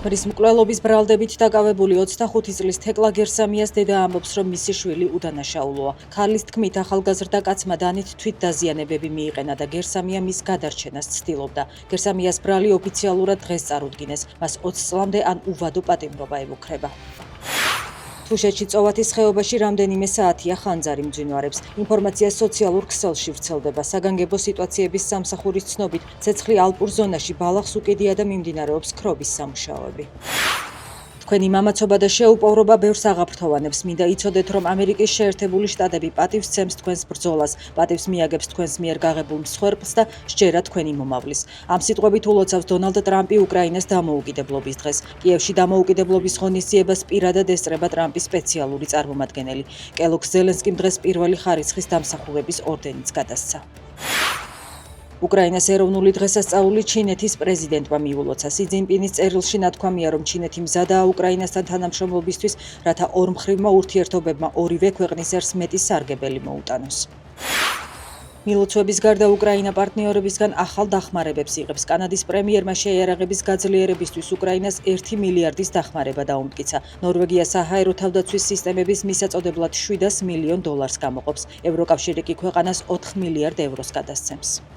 ქმრის მკვლელობის ბრალდებით დაკავებული 25 წლის თეკლა გერსამიას დედა ამბობს, რომ მისი შვილი უდანაშაულოა. ქალის თქმით, ახალგაზრდა კაცმა დანით თვით დაზიანებები მიიყენა და გერსამია მის გადარჩენას ცდილობდა. გერსამიას ბრალი ოფიციალურად დღეს წარუდგინეს. მას 20 წლამდე ან უვადო პატიმრობა ემუქრება. თუშეთში წოვათის ხეობაში რამდენიმე საათია ხანძარი მძვინვარებს. ინფორმაცია სოციალურ ქსელში ვრცელდება. საგანგებო სიტუაციების სამსახურის ცნობით, ცეცხლი ალპურ ზონაში ბალახს უკიდია და მიმდინარეობს ქრობის სამუშაოები. თქვენი მამაცობა და შეუპოვრობა ბევრს აღაფრთოვანებს. მინდა იცოდეთ, რომ ამერიკის შეერთებული შტატები პატივს სცემს თქვენს ბრძოლას, პატივს მიაგებს თქვენს მიერ გაღებულ მსხვერპლს და სჯერა თქვენი მომავლის. ამ სიტყვებით ულოცავს დონალდ ტრამპი უკრაინას დამოუკიდებლობის დღეს. კიევში დამოუკიდებლობის ღონისძიებას პირადად ესწრება ტრამპის სპეციალური წარმომადგენელი. კელოგს ზელენსკიმ დღეს პირველი ხარისხის დამსახურების ორდენიც გადასცა. უკრაინას ეროვნული დღესასწაული ჩინეთის პრეზიდენტმა მიულოცა. სი ძინპინის წერილში ნათქვამია, რომ ჩინეთი მზადაა უკრაინასთან თანამშრომლობისთვის, რათა ორმხრივმა ურთიერთობებმა ორივე ქვეყნის ერთს მეტი სარგებელი მოუტანოს. მილოცვების გარდა უკრაინა პარტნიორებისგან ახალ დახმარებებს იღებს. კანადის პრემიერმა შეიარაღების გაძლიერებისთვის უკრაინას 1 მილიარდის დახმარება დაუმტკიცა. ნორვეგია საჰაერო თავდაცვის სისტემების მისაწოდებლად $700 მილიონ გამოყოფს. ევროკავშირი კი ქვეყანას 4 მილიარდ ევროს გადასცემს.